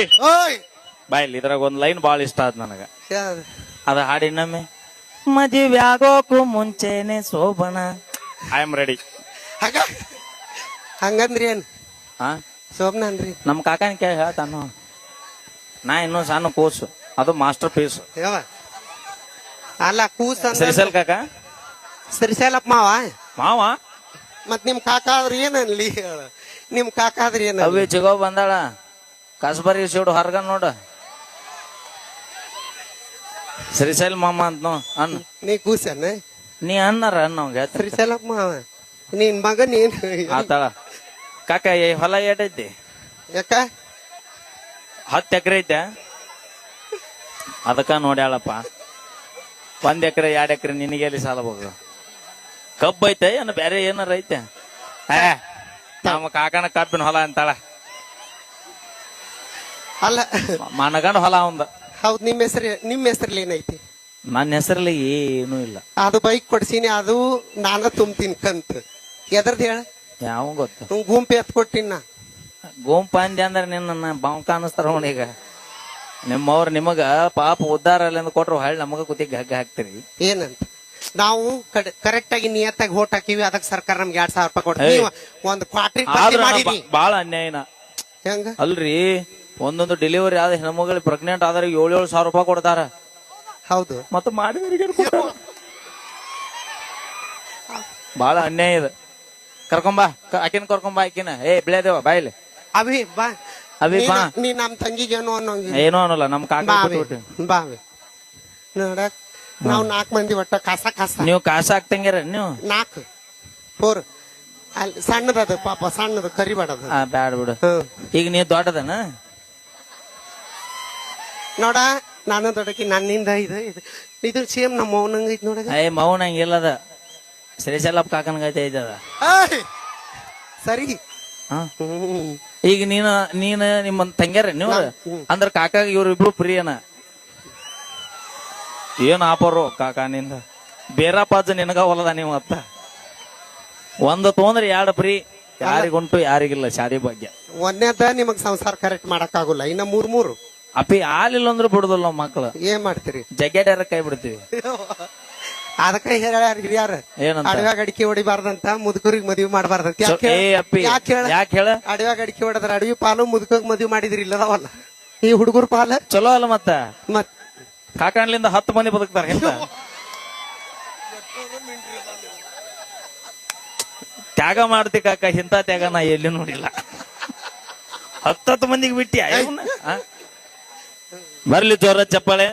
ಓಯ್ ಓಯ್ ಬಾಯ್ಲಿ ಇದ್ರಾಗ ಒಂದ್ ಲೈನ್ ಬಾಳ ಇಷ್ಟ ಆದ್ ನನಗ. ಯಾವ್ದು? ಅದ ಹಾಡಿನಮ್ಮೆ ಮದುವೆ ಆಗೋಕು ಮುಂಚೆನೆ ಶೋಭನ. I am ready. ಹಂಗ ಹಂಗಂದ್ರಿ ಏನ್ ಹಾ ಶೋಭನ ಅಂದ್ರಿ? ನಮ್ ಕಾಕನ ಕೇಳಿ ಹೇಳ್ತಾನು. ನಾ ಇನ್ನೂ ಸಣ್ಣ ಕೂಸು, ಅದು ಮಾಸ್ಟರ್ ಪೀಸ್. ಯಾವ ಅಲ್ಲ ಕೂಸ್ ಶ್ರೀಶೈಲ್ ಕಾಕ ಸರಿಸಲಪ್ಪ ಮಾವ. ಮಾವ ಮತ್ ನಿಮ್ ಕಾಕ ಆದ್ರ ಏನನ್ಲಿ ಹೇಳ? ನಿಮ್ ಕಾಕ ಆದ್ರ ಏನ? ಅವಿ ಚಿಗೋ ಬಂದಾಳ ಕಸ್ಬರಿ ಸಿಡು ಹೊರಗ ನೋಡ. ಶ್ರೀಶೈಲ್ ಮಾಮ ಅಂತ ನೋ ಅನ್ನ. ನೀ ಕೂಸನ್ನ ನೀ ಅನ್ನಾರ ಅನ್ನವಂಗ ಸರಿಸಲಪ್ಪ ಮಾವ. ನಿನ್ ಮಗ ನೀನ್ ಆತಾಳ. ಕಾಕ ಈ ಹೊಲ ಏಟೈತಿ? ಯಾಕ 10 ಎಕರೆ ಐತೆ. ಅದಕ್ಕ ನೋಡ್ಯಾಳಪ್ಪ. 1 ಎಕರೆ 2 ಎಕರೆ ನಿನಗೆ ಎಲ್ಲಿ ಸಾಲ ಹೋಗ? ಕಬ್ಬು ಐತೆ ಏನು ಬೇರೆ ಏನಾರ ಐತೆ? ನಮ್ಮ ಕಾಕನ ಕಬ್ಬಿನ ಹೊಲ ಅಂತಾಳ. ಅಲ್ಲ ಮನಗಂಡ ಹೊಲ ಅವಂದ. ಹೌದ್ ನಿಮ್ ಹೆಸರಲ್ಲಿ ಏನೈತಿ? ನನ್ನ ಹೆಸರಲ್ಲಿ ಏನೂ ಇಲ್ಲ. ಅದು ಬೈಕ್ ಕೊಡ್ಸೀನಿ, ಅದು ನಾನ ತುಂಬ್ತೀನಿ ಕಂತ. ಎದ್ರದ್ ಹೇಳ? ಯಾವ ಗೊತ್ತು? ಗುಂಪು ಎತ್ ಕೊಟ್ಟಿನ ನಾ. ಗೋಂಪ ಅಂದೆ ಅಂದ್ರೆ ನಿನ್ನ ಬಾವು ಕಾಣಿಸ್ತಾರ ನೋಡಿ. ಈಗ ನಿಮ್ಮವ್ರು ನಿಮಗ ಪಾಪ ಉದ್ದಾರ ಅಲ್ಲಿಂದ ಕೊಟ್ರು ಹಳ್ಳಿ ನಮಗ ಕುತ್ತಿಗೆ ಹಗ್ಗ ಹಾಕ್ತಿರಿ. ಏನಂತ ನಾವು ಕರೆಕ್ಟ್ ಆಗಿ ನಿಯತ್ತಾಗಿ ಹೋಟ್ ಹಾಕಿವಿ, ಅದಕ್ಕೆ ಸರ್ಕಾರ ನಮ್ಗೆ 2,000 ರೂಪಾಯಿ ಕೊಡ್ತೀವಿ. ಒಂದು ಕ್ವಾರ್ಟರ್ ಮಾಡಿರಿ. ಬಾಳ ಅನ್ಯಾಯನ ಹೆಂಗ ಅಲ್ರಿ? ಒಂದೊಂದು ಡೆಲಿವರಿ ಆದ ಹೆಣ್ಮಗಳಿಗೆ ಪ್ರೆಗ್ನೆಂಟ್ ಆದ್ರೆ 7,000 ಸಾವಿರ ರೂಪಾಯಿ ಕೊಡ್ತಾರ. ಹೌದು. ಮತ್ತ ಮಾಡಿದವರಿಗೆ ಬಾಳ ಅನ್ಯಾಯ ಇದೆ. ಕರ್ಕೊಂಬಾ ಆಕಿನ ಕರ್ಕೊಂಬಾ ಆಕಿನ. ಬೆಳೆದೇವ ಬಾಯಿಲಿ ಅಭಿ ಬಾ. ಅಭಿ ಬಾ. ನೀ ನಮ್ ತಂಗಿಗೇನು ಅನ್ನೋಂಗಿಲ್ಲ. ಏನೋ ಅನ್ನಲ್ಲ. ನಮ್ ಕಾಕ ಬಾವಿ ನೋಡಕ್ ನಾವ್ 4 ಮಂದಿ ಒಟ್ಟ ಕಾಸ. ನೀವು ಕಾಸ ಹಾಕ್ತಂಗ್ಯಾರ ನೀವು? 4 4 ಅಲ್ಲಿ ಸಣ್ಣದದು ಪಾಪ, ಸಣ್ಣದು ಕರಿಬೇಡದು. ಬ್ಯಾಡ ಬಿಡು. ಈಗ ನೀವ್ ದೊಡ್ಡದನ ನೋಡ. ನಾನು ದೊಡ್ಡಕಿ, ನನ್ನಿಂದ ಇದು ಸೇಮ್ ನಮ್ಮ ಮೌನಂಗ ಐತಿ ನೋಡ. ಮೌನ ಹಂಗಿಲ್ಲದ. ಶ್ರೀಶೈಲಪ್ಪ ಕಾಕನ್ಗೈತೆ ಐತದ. ಸರಿ. ಈಗ ನೀನ ನಿಮ್ಮ ತಂಗ್ಯಾರ ನೀವು ಅಂದ್ರ ಕಾಕಾಗ ಇವ್ರಿಬ್ರು ಪ್ರಿಯನ. ಏನ್ ಆಪರು ಕಾಕಾನಿಂದ ಬೇರಪ್ಪಾಜ ನಿನಗ ಹೊಲದ ನೀವು ಅತ್ತ. ಒಂದು ತೊಂದ್ರೆ 2 ಪ್ರೀ. ಯಾರಿಗುಂಟು ಯಾರಿಗಿಲ್ಲ ಶಾದಿ ಭಾಗ್ಯ. ಒಂದೇದ ನಿಮಗ್ ಸಂಸಾರ ಕರೆಕ್ಟ್ ಮಾಡಕ್ ಆಗುಲ್ಲ. ಇನ್ನ 3 ಅಪ್ಪಿ ಹಾಲಿಲ್ಲ ಅಂದ್ರೂ ಬಿಡುದಿಲ್ಲ ನಾವ್ ಮಕ್ಳು. ಏನ್ ಮಾಡ್ತೀರಿ? ಜಗ್ಗ್ಯಾಡ್ಯಾರ ಕೈ ಬಿಡ್ತೀವಿ. ಅದಕ್ಕ ಹೇಳ್ಯಾರ ಹಿರಿಯಾರ, ಏನಂತ? ಅಡವ್ಯಾಗ ಅಡಿಕೆ ಹೊಡಿಬಾರ್ದಂತ, ಮುದುಕರಿಗೆ ಮದ್ವಿ ಮಾಡಬಾರ್ದಂತ. ಯಾಕೆ ಹೇಳ? ಅಡವ್ಯಾಗ ಅಡಿಕೆ ಹೊಡೆದ್ರ ಅಡವಿ ಪಾಲು, ಮುದುಕಗ್ ಮದ್ವಿ ಮಾಡಿದ್ರಿ ಇಲ್ಲದವಲ್ಲ ಈ ಹುಡುಗರು ಪಾಲ. ಚಲೋ ಅಲ್ಲ ಮತ್ತ? ಮತ್ ಕಾಕಣ್ಲಿಂದ 10 ಮಂದಿ ಬದುಕ್ತಾರ. ತ್ಯಾಗ ಮಾಡ್ತಿ ಕಾಕ, ಇಂಥ ತ್ಯಾಗ ನಾ ಎಲ್ಲಿ ನೋಡಿಲ್ಲ. 10 ಮಂದಿಗೆ ಬಿಟ್ಟಿ ಬರ್ಲಿ ಜೋರ ಚಪ್ಪಾಳೆ.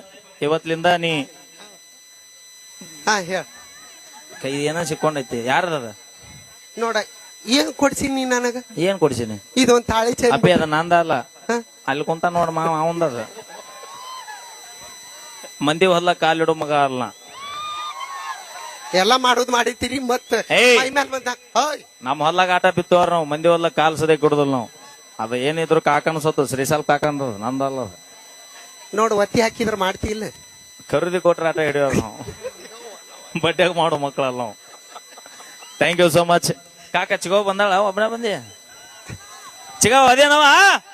ಇವತ್ಲಿಂದ ನೀ ಹೇಳ. ಕೈ ಏನೋ ಸಿಕ್ಕೊಂಡೈತಿ. ಯಾರದ ನೋಡ? ಏನ್ ಕೊಡ್ಸೀನಿ ನೀ ನನಗ? ಏನ್ ಕೊಡ್ಸೀನಿ? ಇದೊಂದ್ ತಾಳಿ ಚಂದ. ಅಪ್ಪಿ ಅದ ನಂದ ಅಲ್ಲ. ಅಲ್ಲಿ ಕುಂತ ನೋಡ ಮಾವ ಅವಂದದ. ಮಂದಿ ಹೊಲ ಕಾಲಿಡೋ ಮಗ ಅಲ್ಲ. ಎಲ್ಲಾ ಮಾಡುದ್ ಮಾಡಿತೀರಿ. ಮತ್ತ ನಮ್ಮ ಹೊಲ್ಲಾಗ ಆಟ ಬಿತ್ತವ್ರ ನಾವು. ಮಂದಿ ಹೊಲ ಕಾಲ್ಸದೆ ಕೊಡುದಿಲ್ಲ ನಾವು. ಅದ ಏನಿದ್ರು ಕಾಕನ ಸೊತ್ತು. ಶ್ರೀಶೈಲ್ ಕಾಕಂದ ನಂದಲ್ಲ. ನೋಡು, ಒತ್ತಿ ಹಾಕಿದ್ರ ಮಾಡ್ತಿಲ್ಲ. ಖರೀದಿ ಕೊಟ್ರೆ ಆಟ ಹಿಡಿಯೋರು ನಾವು. ಬಡ್ಡ್ಯಾಗ ಮಾಡೋ ಮಕ್ಕಳಲ್ಲ ನಾವು. Thank you so much. ಕಾಕ ಚಿಗೋ ಬಂದಾಳ? ಒಬ್ಬನೇ ಬಂದಿ? ಚಿಗೋ ಅದೇನವ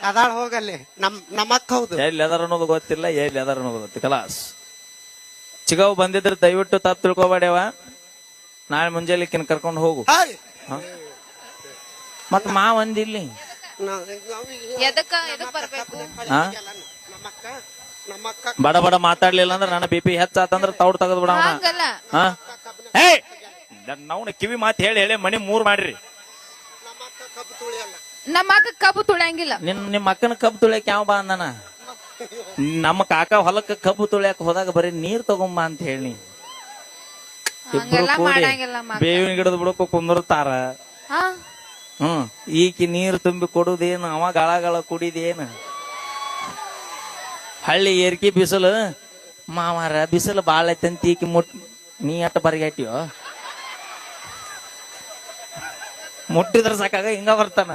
ಅದಾಳ ಹೋಗಲ್ಲಿ. ನಮ್ಮಕ್ಕ. ಹೌದು. ಎಲ್ಲಿ ಅದಾರ ಅನ್ನೋದು ಗೊತ್ತಿಲ್ಲ, ಎಲ್ಲಿ ಅದಾರ ಅನ್ನೋದು ಗೊತ್ತಿ. ಕಲಾಸ್. ಚಿಗವ್ ಬಂದಿದ್ರೆ ದಯವಿಟ್ಟು ತಪ್ಪು ತಿಳ್ಕೊಬೇಡವ. ನಾಳೆ ಮುಂಜಾನೆ ಕರ್ಕೊಂಡು ಹೋಗು. ಮತ್ ಮಾವ ಅಂದಿಲ್ಲಿ ಬಡ ಬಡ ಮಾತಾಡ್ಲಿಲ್ಲ ಅಂದ್ರೆ ನನ್ನ BP ಹೆಚ್ಚಾತಂದ್ರ ತೌಡ್ ತೆಗೆದ್ ಬಿಡ. ನಾವು ಕಿವಿ ಮಾತು ಹೇಳಿ ಮನಿ 3 ಮಾಡ್ರಿ. ನಮ್ಮ ಅಕ್ಕ ಕಬ್ಬು ತುಳಿಯಂಗಿಲ್ಲ. ನಿಮ್ಮ ಅಕ್ಕನ ಕಬ್ಬು ತುಳಿಯಕ್ ಯಾವ ಬಾ ಅಂದನ? ನಮ್ಮ ಕಾಕ ಹೊಲಕ್ಕ ಕಬ್ಬು ತುಳಿಯಕ್ ಹೋದಾಗ ಬರೀ ನೀರ್ ತಗೊಂಬ ಅಂತ ಹೇಳಿ ಇಬ್ರು ಕೂಡಿ ಬೇವಿನ ಗಿಡದ ಬಿಡಕ್ಕೂ ಕುಂದಿರ್ತಾರ. ಈಕಿ ನೀರು ತುಂಬಿ ಕೊಡುದೇನು, ಅವ ಗಳ ಕುಡಿದೇನು? ಹಳ್ಳಿ ಏರ್ಕಿ ಬಿಸಿಲು ಮಾವಾರ ಬಿಸಿಲು ಬಾಳ ಐತಂತ ಈಕಿ ನೀ ಅಟ್ಟ ಬರಿಗಾಟಿಯೋ? ಮುಟ್ಟಿದ್ರ ಸಾಕಾಗ ಹಿಂಗ ಬರ್ತಾನ.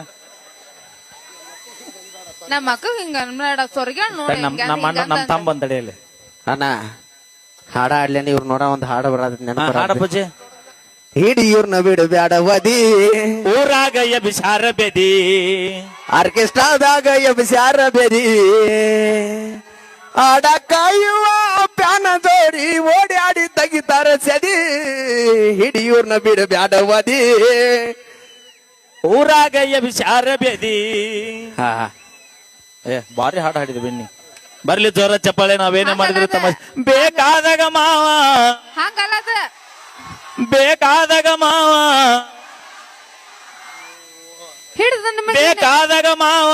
ನಮ್ಮ ಅಕ್ಕ ಹಿಂಗ ನಮ್ ತಮ್ಮ ಬಂದಡೆಯಲ್ಲಿ ಅಣ್ಣ ಹಾಡ ಆಡ್ಲೇನೆ. ಇವ್ರು ನೋಡ ಒಂದ್ ಹಾಡ ಬರೋದ್ ಹಾಡ ಪೂಜೆ ಹಿಡಿಯೂರ್ನ ಬಿಡು ಬ್ಯಾಡವದಿ ಊರಾಗ ಬಿಸಾರ ಬೆದಿ ಆರ್ಕೆಸ್ಟ್ರಾದಾಗ ಎಬ್ಸ್ಯಾರ ಬೆರಿ ಆಡ ಕಾಯುವ ಪ್ಯಾನ ಜೋಡಿ ಓಡಾಡಿ ತೆಗಿತಾರ ಸದಿ ಹಿಡಿಯೂರ್ನ ಬಿಡ ಬ್ಯಾಡವದಿ ಊರಾಗ ಎಬಿಸಾರ ಬೇದಿ ಹಾ ಏ ಬಾರಿ ಹಾಡು ಹಾಡಿದ ಬೆನ್ನಿ ಬರ್ಲಿ ಜೋರ ಚಪ್ಪಾಳೆ ನಾವೇನೇ ಮಾಡಿದ್ರು ತಮ್ಮ ಬೇಕಾದಾಗ ಮಾವ ಹಂಗಲ್ಲ ಅದ ಬೇಕಾದಾಗ ಮಾವ ಹಿಡಿದ ನಿಮಗೆ ಬೇಕಾದಾಗ ಮಾವ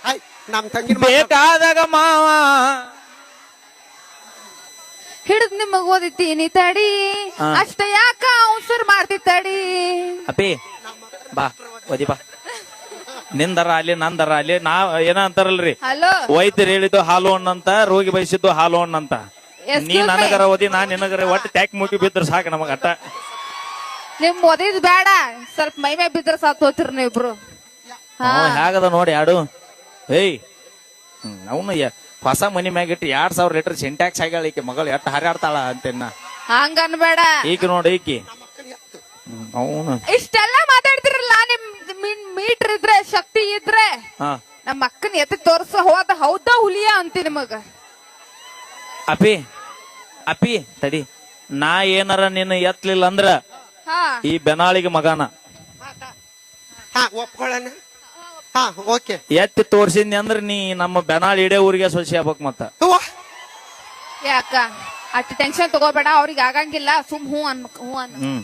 ಆಯ್, ನಮ್ ತಂಗಿನ ಬೇಕಾದಾಗ ಮಾವ ಹಿಡಿದ್ ನಿಮಗ್ ಓದಿತೀನಿ ತಡಿ ಅಷ್ಟ ಯಾಕ ಅವಸರ್ ಮಾಡ್ತಿ ತಡಿ ಅಪ್ಪಿ ಬಾ ಓದಿ ಬಾ ನಿಂದರ ಅಲ್ಲಿ ನಂದರ ಅಲ್ಲಿ ಏನ ಅಂತಾರಲ್ರಿ ಹಲೋ ವೈದ್ಯರು ಹೇಳಿದ್ದು ಹಾಲು ಹಣ್ಣಂತ ರೋಗಿ ಬಯಸಿದ್ದು ಹಾಲು ಹಣ್ಣಂತ ನೀ ನನಗರ ಓದಿ ನಾ ನಿನಗರ ಒಟ್ಟು ಟ್ಯಾಕ್ ಮುಗಿ ಬಿದ್ರ ಸಾಕು ನಮಗ ಅಟ್ಟ ನಿಮ್ ಓದಿದ್ ಬೇಡ ಸ್ವಲ್ಪ ಮೈ ಮೇ ಬಿದ್ರ ಸಾತ್ ಹೋತಿರ್ ನೀವಿಬ್ರು ಹೇಗದ ನೋಡಿ ಯಾಡು ಏಯ್ ಅವನು ಹೊಸ ಮನಿ ಮ್ಯಾಗ ಇಟ್ಟು 2000 ಲೀಟರ್ ಸಿಂಟ್ಯಾಕ್ಸ್ ಆಗ್ಯಾಳ ಈಕೆ ಮಗಳು ಎಟ್ಟು ಹಾರಾಡ್ತಾಳ ಅಂತೇನ ಹಂಗ ಅನ್ಬೇಡ ಈಕೆ ನೋಡಿ ಈಕಿ ಅವನು ಇಷ್ಟೆಲ್ಲ ಮಾತಾಡ್ತಿರಲ್ಲ ನಿಮ್ ಮೀಟರ್ ಇದ್ರೆ ಶಕ್ತಿ ಇದ್ರೆ ಹಾ ನಮ್ಮ ಅಕ್ಕನ ಎತ್ತಿ ತೋರ್ಸ ಹೋದ ಹೌದಾ ಹುಲಿಯ ಅಂತಿ ನಿಮಗ ಅಪ್ಪಿ ಅಪ್ಪಿ ತಡಿ ನಾ ಏನಾರ ನಿನ್ನ ಎತ್ತಲಿಲ್ಲ ಅಂದ್ರ ಹಾ ಈ ಬೆನಾಳಿಗೆ ಮಗನ ಹಾ ಒಪ್ಕೊಳ್ಳೋಣ ಹಾ ಓಕೆ ಎತ್ತಿ ತೋರ್ಸಿದ್ನಿ ಅಂದ್ರ ನೀ ನಮ್ಮ ಬೆನಾಳ್ ಇಡೇ ಊರಿಗೆ ಸೊಸಿ ಆಗ್ಬೇಕ್ ಮತ್ತ ಯಾಕ ಅಷ್ಟು ಟೆನ್ಷನ್ ತಗೋಬೇಡ ಅವ್ರಿಗೆ ಆಗಂಗಿಲ್ಲ ಸುಮ್ ಹೂ ಅನ್ ಹ್ಮ್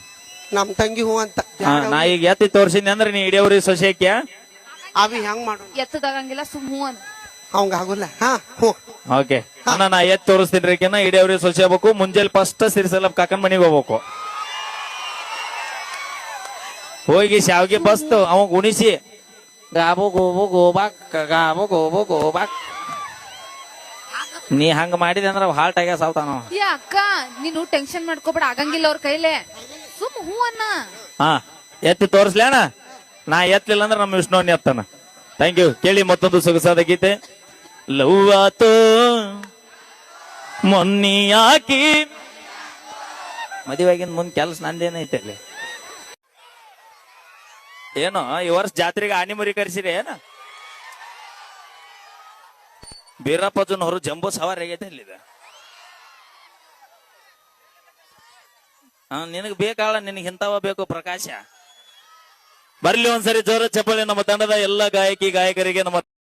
ನಮ್ ತಂಗಿ ಹೂ ಅಂತ ನಾ ಈಗ ಎತ್ತಿ ತೋರ್ಸಿದ್ನಿ ಅಂದ್ರ ನೀ ಇಡೇ ಊರಿಗೆ ಸೊಸಿ ಹಾಕ್ಯ ಅವಿ ಹೆಂಗ್ ಮಾಡೋಣ ಎತ್ತದಾಗಂಗಿಲ್ಲ ಸುಮ್ ಹೂ ಅನ್ ಅವಂಗ ಆಗುಲ್ಲ ಹಾ ಹೂ ಓಕೆ ಅಣ್ಣ ನಾ ಎತ್ತಿ ತೋರಿಸ್ತೀನಿ ರೀಕಿನ ಇಡೇ ಊರಿಗೆ ಸೊಸಿ ಆಗ್ಬೇಕು ಮುಂಜಾನೆ ಫಸ್ಟ್ ಸಿರಿಸಲ ಕಾಕನ್ ಮನಿಗೆ ಹೋಗ್ಬೇಕು ಹೋಗಿ ಶಾವ್ಗೆ ಬಸ್ತು ಅವ ಗುಣಿಸಿ ಗಾಬು ಗೋಬು ಗೋಬಾಕ್ ಗಾಬು ಗೋಬು ಗೋಬಾಕ್ ನೀ ಹಂಗ ಮಾಡಿದೆ ಅಂದ್ರ ಹಾಲ್ಟ್ ಆಗ್ಯ ಸಾವ್ತಾನ ಅಕ್ಕ ನೀನು ಟೆನ್ಷನ್ ಮಾಡ್ಕೋಬೇಡ ಆಗಂಗಿಲ್ಲ ಅವ್ರ ಕೈಲೇ ಸುಮ್ ಹೂ ಅನ್ನ ಹಾ ಎತ್ತಿ ತೋರಿಸ್ಲೇಣ ನಾ ಎತ್ತಲಿಲ್ಲ ಅಂದ್ರೆ ನಮ್ಮ ವಿಷ್ಣುವನ್ನ ಎತ್ತಾನ ಥ್ಯಾಂಕ್ ಯು ಕೇಳಿ ಮತ್ತೊಂದು ಸೊಗಸಾದ ಗೀತೆ ಲವ್ ಆತು ಮೊನ್ನಿ ಯಾಕಿ ಮದುವೆಗಿಂದ ಮುಂದ್ ಕೆಲ್ಸ ನಂದೇನೈತೆ ಅಲ್ಲಿ ಏನೋ ಈ ವರ್ಷ ಜಾತ್ರೆಗೆ ಆನಿ ಮರಿ ಕರ್ಸಿರಿ ಏನ ಬೀರಪ್ಪಜನ್ ಹೊರ ಜಂಬೂ ಸವಾರಿ ಆಗೈತೆ ಅಲ್ಲಿದ ನಿನಗ್ ಬೇಕಾಳ ನಿನಗೆ ಇಂಥವ ಬೇಕು ಪ್ರಕಾಶ ಬರ್ಲಿ ಒಂದ್ಸರಿ ಜೋರ ಚಪ್ಪಳಿ ನಮ್ಮ ತಂಡದ ಎಲ್ಲ ಗಾಯಕಿ ಗಾಯಕರಿಗೆ ನಮ್ಮ